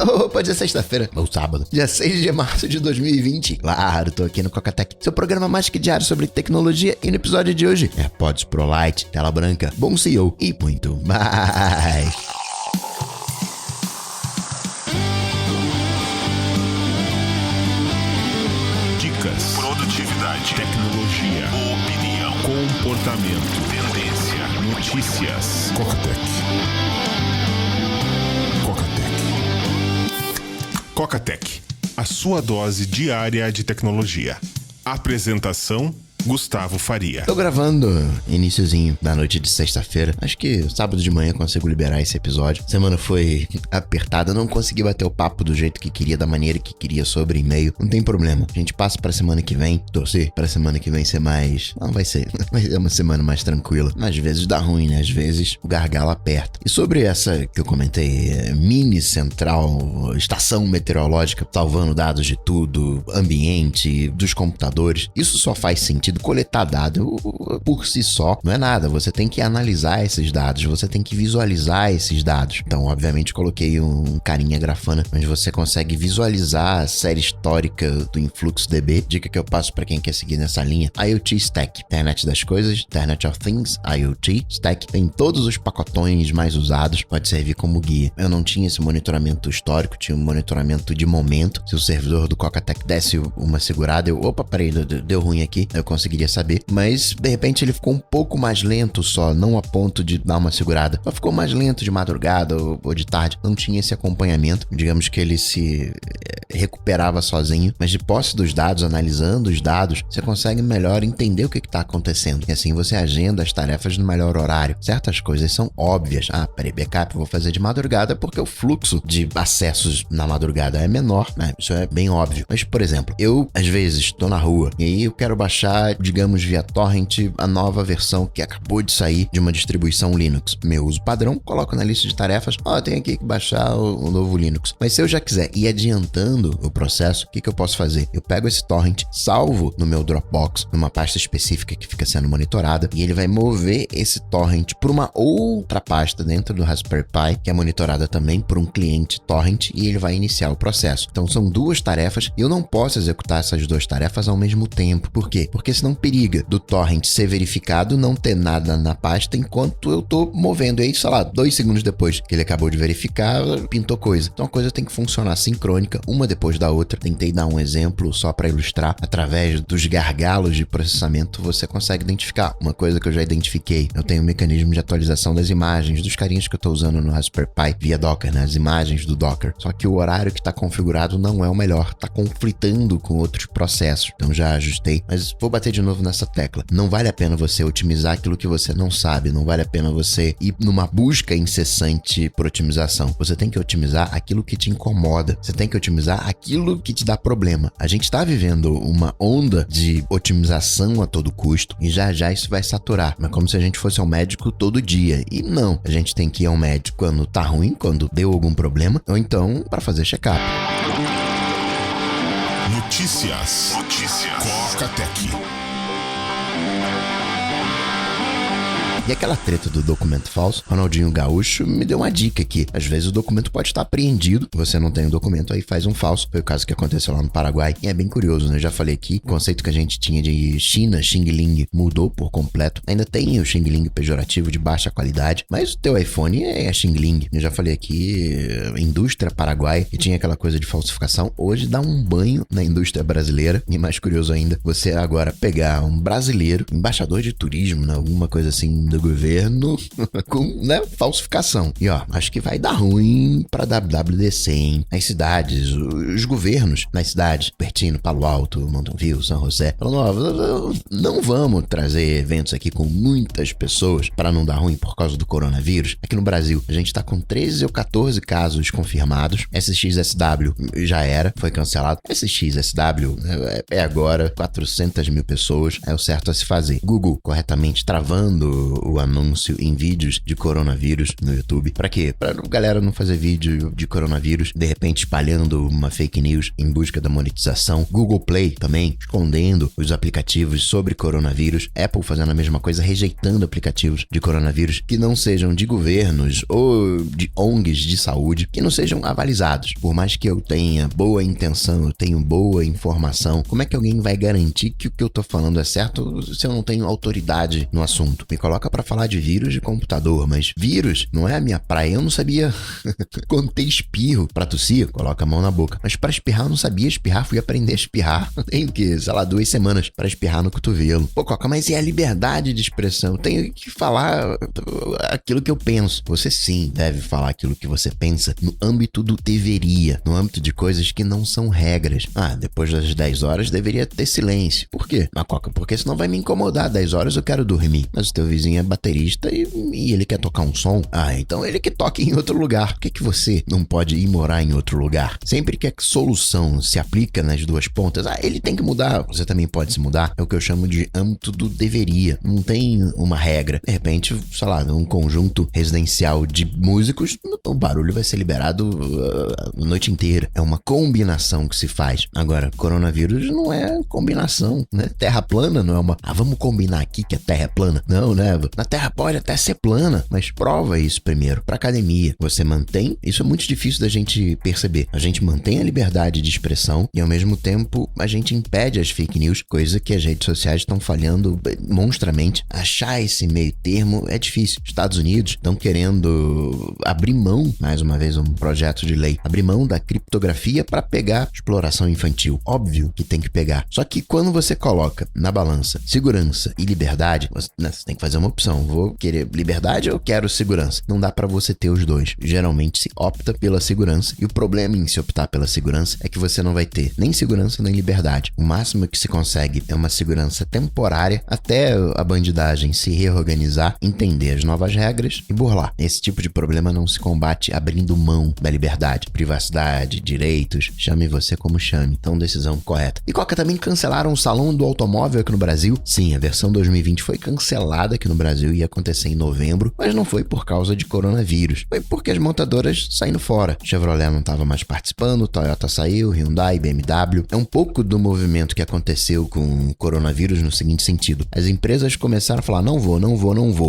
Opa, dia sexta-feira, ou sábado, dia 6 de março de 2020. Claro, tô aqui no Cocatec, seu programa mais que diário sobre tecnologia, e no episódio de hoje, AirPods Pro Lite, tela branca, bom CEO e muito mais. Dicas, produtividade, tecnologia, opinião, comportamento, tendência, notícias. Cocatec. Cocatec, a sua dose diária de tecnologia. Apresentação: Gustavo Faria. Tô gravando iniciozinho da noite de sexta-feira. Acho que sábado de manhã consigo liberar esse episódio. Semana foi apertada, não consegui bater o papo do jeito que queria, da maneira que queria sobre e-mail. Não tem problema. A gente passa pra semana que vem. Torcer pra semana que vem ser mais... Não, vai ser uma semana mais tranquila. Mas às vezes dá ruim, né? Às vezes o gargalo aperta. E sobre essa que eu comentei, mini central, estação meteorológica, salvando dados de tudo, ambiente, dos computadores, isso só faz sentido. Coletar dado por si só não é nada, você tem que analisar esses dados, você tem que visualizar esses dados. Então, obviamente, coloquei um carinha grafana, onde você consegue visualizar a série histórica do InfluxDB. Dica que eu passo para quem quer seguir nessa linha: IoT Stack, Internet das Coisas, Internet of Things, IoT Stack, tem todos os pacotões mais usados, pode servir como guia. Eu não tinha esse monitoramento histórico, tinha um monitoramento de momento. Se o servidor do Cocatec desse uma segurada, opa, peraí, deu ruim aqui, eu conseguiria saber, mas de repente ele ficou um pouco mais lento só, não a ponto de dar uma segurada, só ficou mais lento de madrugada ou de tarde, não tinha esse acompanhamento, digamos que ele se recuperava sozinho, mas de posse dos dados, analisando os dados, você consegue melhor entender o que está acontecendo, e assim você agenda as tarefas no melhor horário. Certas coisas são óbvias, peraí, backup eu vou fazer de madrugada porque o fluxo de acessos na madrugada é menor, né? Isso é bem óbvio, mas por exemplo, eu às vezes estou na rua e aí eu quero baixar, digamos, via torrent, a nova versão que acabou de sair de uma distribuição Linux. Meu uso padrão, coloco na lista de tarefas, tenho aqui que baixar o novo Linux. Mas se eu já quiser ir adiantando o processo, o que eu posso fazer? Eu pego esse torrent, salvo no meu Dropbox, numa pasta específica que fica sendo monitorada, e ele vai mover esse torrent para uma outra pasta dentro do Raspberry Pi, que é monitorada também por um cliente torrent, e ele vai iniciar o processo. Então são duas tarefas, e eu não posso executar essas duas tarefas ao mesmo tempo. Por quê? Porque senão periga do torrent ser verificado, não ter nada na pasta enquanto eu tô movendo. E aí, sei lá, 2 segundos depois que ele acabou de verificar, pintou coisa. Então a coisa tem que funcionar sincrônica, uma depois da outra. Tentei dar um exemplo só para ilustrar. Através dos gargalos de processamento, você consegue identificar. Uma coisa que eu já identifiquei: eu tenho um mecanismo de atualização das imagens dos carinhas que eu tô usando no Raspberry Pi via Docker, né? As imagens do Docker. Só que o horário que tá configurado não é o melhor, tá conflitando com outros processos. Então já ajustei, mas vou bater de novo nessa tecla. Não vale a pena você otimizar aquilo que você não sabe, não vale a pena você ir numa busca incessante por otimização. Você tem que otimizar aquilo que te incomoda, você tem que otimizar aquilo que te dá problema. A gente tá vivendo uma onda de otimização a todo custo e já isso vai saturar. Mas como se a gente fosse ao médico todo dia. E não, a gente tem que ir ao médico quando tá ruim, quando deu algum problema, ou então para fazer check-up. Notícias. Cocatec. E aquela treta do documento falso, Ronaldinho Gaúcho me deu uma dica aqui. Às vezes o documento pode estar apreendido, você não tem o documento, aí faz um falso. Foi o caso que aconteceu lá no Paraguai. E é bem curioso, né? Eu já falei aqui, o conceito que a gente tinha de China, Xing Ling, mudou por completo. Ainda tem o Xing Ling pejorativo de baixa qualidade, mas o teu iPhone é Xing Ling. Eu já falei aqui, indústria Paraguai, que tinha aquela coisa de falsificação. Hoje dá um banho na indústria brasileira. E mais curioso ainda, você agora pegar um brasileiro, embaixador de turismo, né? Alguma coisa assim do governo com, né, falsificação. E acho que vai dar ruim pra WWDC, hein? As cidades, os governos nas cidades, Pertino, Palo Alto, Mountain View, São José, falando, não vamos trazer eventos aqui com muitas pessoas para não dar ruim por causa do coronavírus. Aqui no Brasil, a gente tá com 13 ou 14 casos confirmados. SXSW já era, foi cancelado. SXSW é agora 400 mil pessoas, é o certo a se fazer. Google corretamente travando o anúncio em vídeos de coronavírus no YouTube. Pra quê? Pra galera não fazer vídeo de coronavírus, de repente espalhando uma fake news em busca da monetização. Google Play também escondendo os aplicativos sobre coronavírus. Apple fazendo a mesma coisa, rejeitando aplicativos de coronavírus que não sejam de governos ou de ONGs de saúde, que não sejam avalizados. Por mais que eu tenha boa intenção, eu tenho boa informação, como é que alguém vai garantir que o que eu tô falando é certo se eu não tenho autoridade no assunto? Me coloca pra falar de vírus de computador, mas vírus não é a minha praia. Eu não sabia conter espirro. Pra tossir, coloca a mão na boca. Mas pra espirrar, eu não sabia espirrar, fui aprender a espirrar. Tenho que, 2 semanas pra espirrar no cotovelo. Pô, Coca, mas e a liberdade de expressão? Eu tenho que falar aquilo que eu penso. Você sim deve falar aquilo que você pensa no âmbito do deveria, no âmbito de coisas que não são regras. Depois das 10 horas deveria ter silêncio. Por quê? Coca, porque senão vai me incomodar. 10 horas eu quero dormir. Mas o teu vizinho é baterista e ele quer tocar um som. Então ele que toque em outro lugar. Por que você não pode ir morar em outro lugar? Sempre que a solução se aplica nas duas pontas, ele tem que mudar, você também pode se mudar. É o que eu chamo de âmbito do deveria. Não tem uma regra. De repente, num conjunto residencial de músicos, o barulho vai ser liberado a noite inteira. É uma combinação que se faz. Agora, coronavírus não é combinação, né? Terra plana não é uma... vamos combinar aqui que a Terra é plana. Não, né? Na Terra pode até ser plana, mas prova isso primeiro. Pra academia, você mantém... Isso é muito difícil da gente perceber. A gente mantém a liberdade de expressão e, ao mesmo tempo, a gente impede as fake news, coisa que as redes sociais estão falhando monstramente. Achar esse meio termo é difícil. Estados Unidos estão querendo abrir mão, mais uma vez um projeto de lei, abrir mão da criptografia para pegar exploração infantil. Óbvio que tem que pegar. Só que quando você coloca na balança segurança e liberdade, você tem que fazer uma opção. Vou querer liberdade ou quero segurança? Não dá para você ter os dois. Geralmente se opta pela segurança, e o problema em se optar pela segurança é que você não vai ter nem segurança nem liberdade. O máximo que se consegue é uma segurança temporária até a bandidagem se reorganizar, entender as novas regras e burlar. Esse tipo de problema não se combate abrindo mão da liberdade, privacidade, direitos, chame você como chame. Então, decisão correta. E Coca, também cancelaram o Salão do Automóvel aqui no Brasil? Sim, a versão 2020 foi cancelada aqui no Brasil, ia acontecer em novembro, mas não foi por causa de coronavírus. Foi porque as montadoras saindo fora. Chevrolet não estava mais participando, Toyota saiu, Hyundai, BMW. É um pouco do movimento que aconteceu com o coronavírus no seguinte sentido. As empresas começaram a falar, não vou.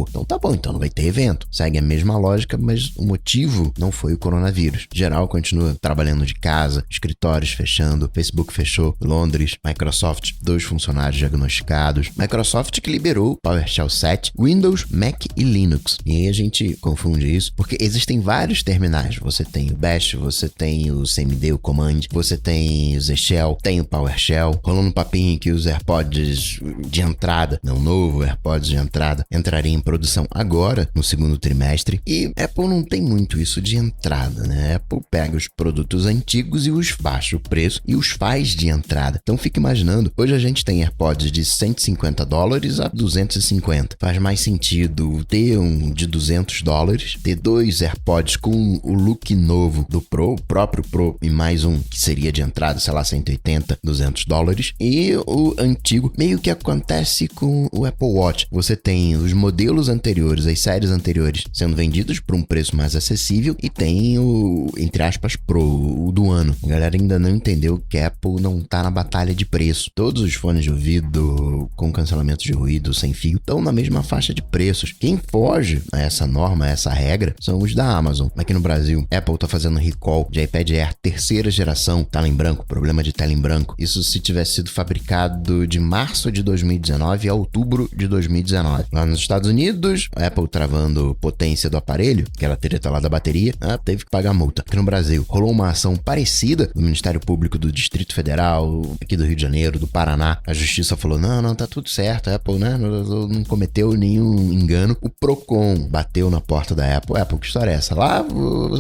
Então tá bom, então não vai ter evento. Segue a mesma lógica, mas o motivo não foi o coronavírus. Geral continua trabalhando de casa, escritórios fechando, Facebook fechou, Londres, Microsoft, 2 funcionários diagnosticados. Microsoft que liberou PowerShell 7, Windows, Mac e Linux. E aí a gente confunde isso, porque existem vários terminais. Você tem o Bash, você tem o CMD, o Command, você tem o Zshell, tem o PowerShell. Rolando um papinho que os AirPods de entrada, não novo, AirPods de entrada, entraria em produção agora, no segundo trimestre. E Apple não tem muito isso de entrada, né? Apple pega os produtos antigos e os baixa o preço e os faz de entrada. Então fica imaginando, hoje a gente tem AirPods de $150 a 250. Faz mais sentido ter um de $200, ter 2 AirPods com o look novo do Pro, o próprio Pro, e mais um que seria de entrada, sei lá, 180, $200, e o antigo. Meio que acontece com o Apple Watch. Você tem os modelos anteriores, as séries anteriores sendo vendidos por um preço mais acessível, e tem o, entre aspas, Pro, o do ano. A galera ainda não entendeu que a Apple não tá na batalha de preço. Todos os fones de ouvido com cancelamento de ruído sem fio estão na mesma faixa de preços. Quem foge a essa norma, a essa regra, são os da Amazon. Aqui no Brasil, Apple tá fazendo recall de iPad Air terceira geração, tela em branco, problema de tela em branco. Isso se tivesse sido fabricado de março de 2019 a outubro de 2019. Lá nos Estados Unidos, a Apple travando potência do aparelho, aquela treta lá da bateria, teve que pagar multa. Aqui no Brasil, rolou uma ação parecida do Ministério Público do Distrito Federal, aqui do Rio de Janeiro, do Paraná. A justiça falou, não, tá tudo certo, a Apple, né, não cometeu nenhum engano. O Procon bateu na porta da Apple. Apple, que história é essa? Lá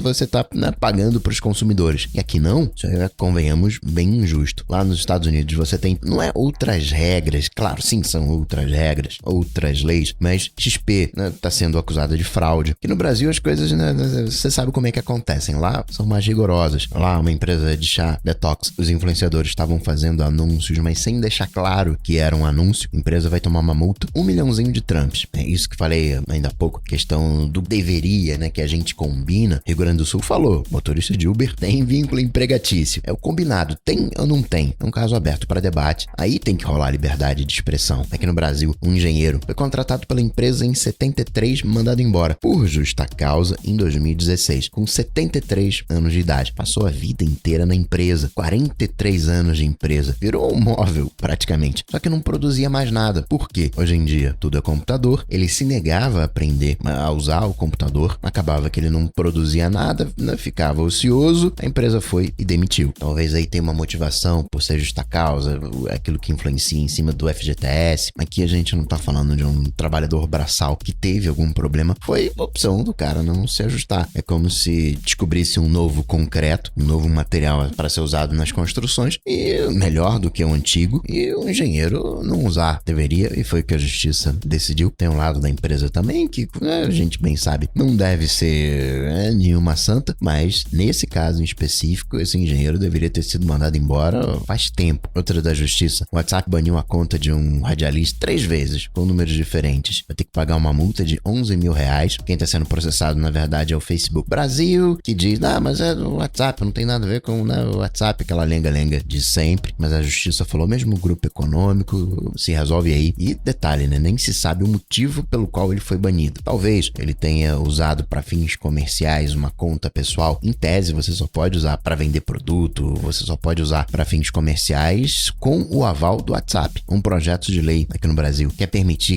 você tá, né, pagando pros consumidores. E aqui não? Isso é, convenhamos, bem injusto. Lá nos Estados Unidos você tem, não é outras regras, claro, sim, são outras regras, outras leis, mas XP, né, tá sendo acusada de fraude. Aqui no Brasil as coisas, né, você sabe como é que acontecem. Lá são mais rigorosas. Lá uma empresa de chá detox, os influenciadores estavam fazendo anúncios, mas sem deixar claro que era um anúncio. A empresa vai tomar uma multa, $1 milhão de Trump. mas é isso que falei ainda há pouco, questão do deveria, né, que a gente combina. Rio Grande do Sul falou, motorista de Uber tem vínculo empregatício. É o combinado, tem ou não tem? É um caso aberto para debate. Aí tem que rolar liberdade de expressão. Aqui no Brasil, um engenheiro foi contratado pela empresa em 73, mandado embora por justa causa em 2016, com 73 anos de idade. Passou a vida inteira na empresa, 43 anos de empresa. Virou um móvel, praticamente. Só que não produzia mais nada. Por quê? Hoje em dia, tudo é computador. Ele se negava a aprender a usar o computador. Acabava que ele não produzia nada, né? Ficava ocioso. A empresa foi e demitiu. Talvez aí tenha uma motivação por ser justa causa, aquilo que influencia em cima do FGTS. Aqui a gente não tá falando de um trabalhador braçal que teve algum problema. Foi opção do cara não se ajustar. É como se descobrisse um novo concreto, um novo material para ser usado nas construções e melhor do que o antigo, e o engenheiro não usar. Deveria, e foi o que a justiça decidiu. Tem um lado da empresa também que a gente bem sabe, não deve ser nenhuma santa, mas nesse caso em específico, esse engenheiro deveria ter sido mandado embora faz tempo. Outra da justiça, o WhatsApp baniu a conta de um radialista 3 vezes, com números diferentes. Vai ter que pagar uma multa de R$11 mil. Quem está sendo processado, na verdade, é o Facebook Brasil, que diz, mas é o WhatsApp, não tem nada a ver com o WhatsApp, aquela lenga-lenga de sempre. Mas a justiça falou, mesmo o grupo econômico se resolve aí. E detalhe, né? Nem se sabe o motivo pelo qual ele foi banido. Talvez ele tenha usado para fins comerciais uma conta pessoal. Em tese, você só pode usar para vender produto, você só pode usar para fins comerciais com o aval do WhatsApp. Um projeto de lei aqui no Brasil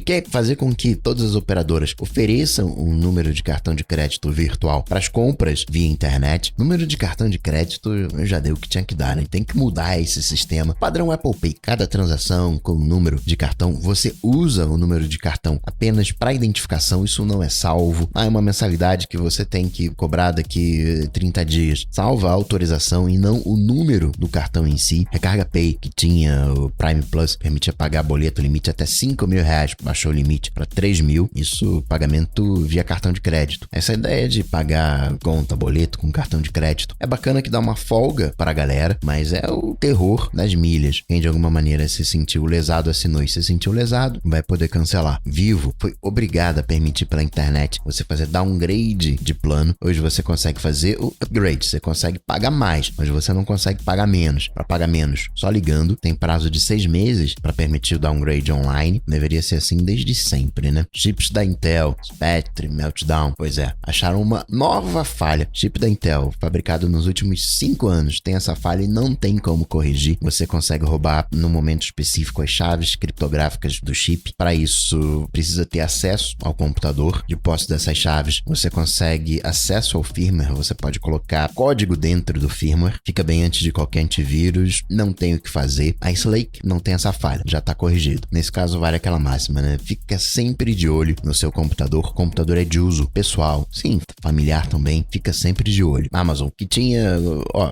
quer fazer com que todas as operadoras ofereçam um número de cartão de crédito virtual para as compras via internet. Número de cartão de crédito já deu o que tinha que dar, né? Tem que mudar esse sistema. Padrão Apple Pay, cada transação com o número de cartão, você usa o número de cartão apenas para identificação, isso não é salvo. É uma mensalidade que você tem que cobrar daqui 30 dias. Salva a autorização e não o número do cartão em si. Recarga Pay, que tinha o Prime Plus, permitia pagar boleto, limite até R$5 mil, baixou o limite para 3 mil. Isso, pagamento via cartão de crédito. Essa ideia de pagar conta, boleto com cartão de crédito é bacana, que dá uma folga para a galera, mas é o terror das milhas. Quem de alguma maneira se sentiu lesado assinou, e se sentiu lesado vai poder cancelar. Vivo foi obrigado a permitir pela internet você fazer downgrade de plano. Hoje você consegue fazer o upgrade, você consegue pagar mais, mas você não consegue pagar menos. Para pagar menos, só ligando, tem prazo de 6 meses para permitir o downgrade online. Deveria ser assim desde sempre, né? Chips da Intel, Spectre, Meltdown, pois é, acharam uma nova falha. Chip da Intel, fabricado nos últimos 5 anos, tem essa falha e não tem como corrigir. Você consegue roubar no momento específico as chaves criptográficas do chip. Para isso, precisa ter acesso ao computador. De posse dessas chaves, você consegue acesso ao firmware, você pode colocar código dentro do firmware, fica bem antes de qualquer antivírus, não tem o que fazer. A Slake não tem essa falha, já está corrigido. Nesse caso, vale aquela máxima, né? Fica sempre de olho no seu computador. O computador é de uso pessoal, sim, familiar também, fica sempre de olho. Amazon, que tinha,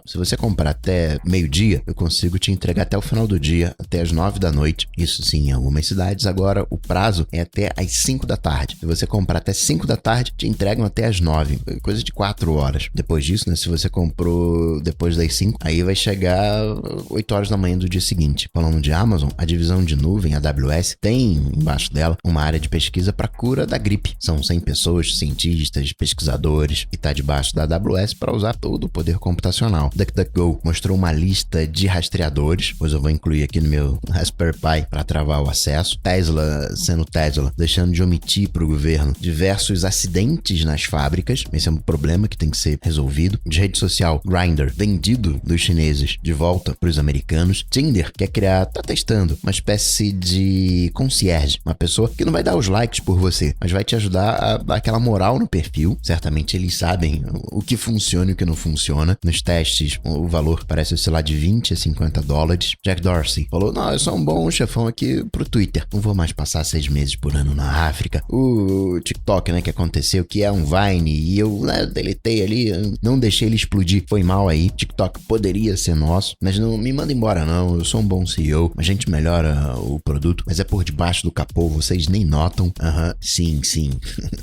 se você comprar até meio-dia, eu consigo te entregar até o final do dia, até as 9 da noite. Isso sim, em algumas cidades. Agora, o prazo é até às 5 da tarde. Se você comprar até 5 da tarde, te entregam até às 9. Coisa de 4 horas. Depois disso, né, se você comprou depois das 5, aí vai chegar 8 horas da manhã do dia seguinte. Falando de Amazon, a divisão de nuvem, a AWS, tem embaixo dela uma área de pesquisa para cura da gripe. São 100 pessoas, cientistas, pesquisadores, e está debaixo da AWS para usar todo o poder computacional. DuckDuckGo mostrou uma lista de rastreadores, pois eu vou incluir aqui no meu Raspberry Pi para travar o acesso. Tesla, deixando de omitir para o governo diversos acidentes nas fábricas. Esse é um problema que tem que ser resolvido. De rede social, Grindr, vendido dos chineses de volta para os americanos. Tinder quer criar, tá testando, uma espécie de concierge, uma pessoa que não vai dar os likes por você, mas vai te ajudar a dar aquela moral no perfil. Certamente eles sabem o que funciona e o que não funciona. Nos testes, o valor parece oscilar de $20 a $50. Jack Dorsey falou, não, eu sou um bom chefão aqui pro Twitter, não vou mais passar 6 meses por ano na África. O TikTok, né, que aconteceu, que é um Vine, e eu deletei ali, não deixei ele explodir, foi mal aí. TikTok poderia ser nosso, mas não me manda embora não, eu sou um bom CEO, a gente melhora o produto, mas é por debaixo do capô, vocês nem notam. Sim,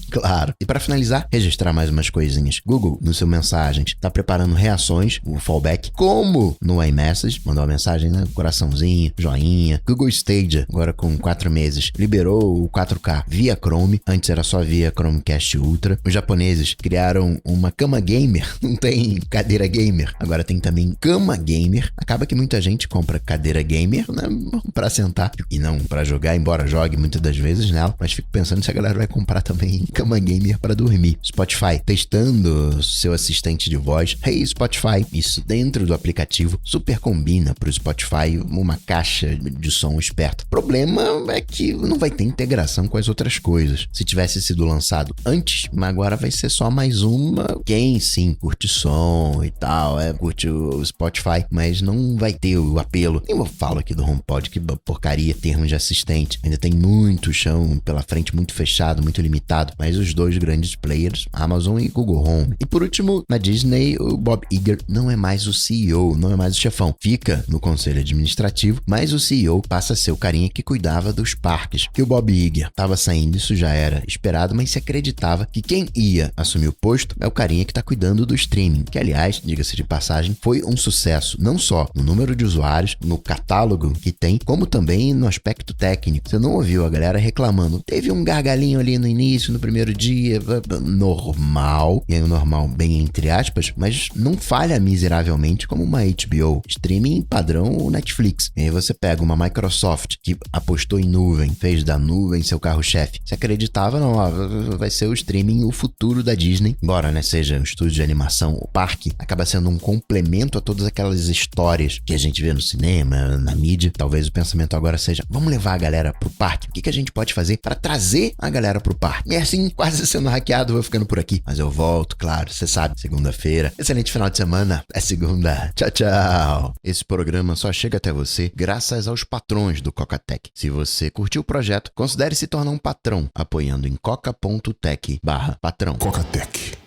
claro. E para finalizar, registrar mais umas coisinhas. Google, no seu Mensagens, tá preparando reações, o fallback, como no iMessage, mandou uma mensagem, né, coraçãozinho, joinha. Google Stadia, agora com 4 meses, liberou o 4K via Chrome, antes era só via Chromecast Ultra. Os japoneses criaram uma cama gamer, não tem cadeira gamer, agora tem também cama gamer. Acaba que muita gente compra cadeira gamer, né, pra sentar e não pra jogar, embora jogue muitas das vezes nela, mas fico pensando se a galera vai comprar também cama gamer pra dormir. Spotify testando seu assistente de voz. Hey Spotify, isso dentro do aplicativo super combina pro Spotify uma caixa de som esperta. O problema é que não vai ter integração com as outras coisas. Se tivesse sido lançado antes, agora vai ser só mais uma. Quem sim curte som e tal, curte o Spotify, mas não vai ter o apelo. Eu falo aqui do HomePod, que porcaria, termos de assistente. Ainda tem muito chão pela frente, muito fechado, muito limitado, mas os dois grandes players, Amazon e Google Home. E por último, na Disney, o Bob Iger não é mais o CEO, não é mais o chefão. Fica no conselho administrativo, mas o CEO passa a ser o carinha que cuidava dos parques. Que o Bob Iger estava saindo, isso já era esperado, mas se acreditava que quem ia assumir o posto é o carinha que está cuidando do streaming, que aliás, diga-se de passagem, foi um sucesso não só no número de usuários, no catálogo que tem, como também no aspecto técnico. Você não ouviu a galera reclamando? Teve um gargalinho ali no início, no primeiro dia, normal, e aí o normal bem entre aspas, mas não falha miseravelmente como uma HBO, streaming padrão Netflix. E aí você pega uma Microsoft que apostou em nuvem, fez da nuvem seu carro-chefe. Você acreditava, não, vai ser o streaming o futuro da Disney, embora, né, seja um estúdio de animação, o parque acaba sendo um complemento a todas aquelas histórias que a gente vê no cinema, na mídia. Talvez o pensamento agora seja, vamos levar a galera pro parque. O que a gente pode fazer para trazer a galera pro parque? E assim, quase sendo hackeado, vou ficando por aqui. Mas eu volto, claro, você sabe, segunda-feira. Excelente final de semana. É segunda. Tchau, tchau. Esse programa só chega até você graças aos patrões do Coca-Tech. Se você curtiu o projeto, considere se tornar um patrão apoiando em coca.tech/patrão. Coca-Tech.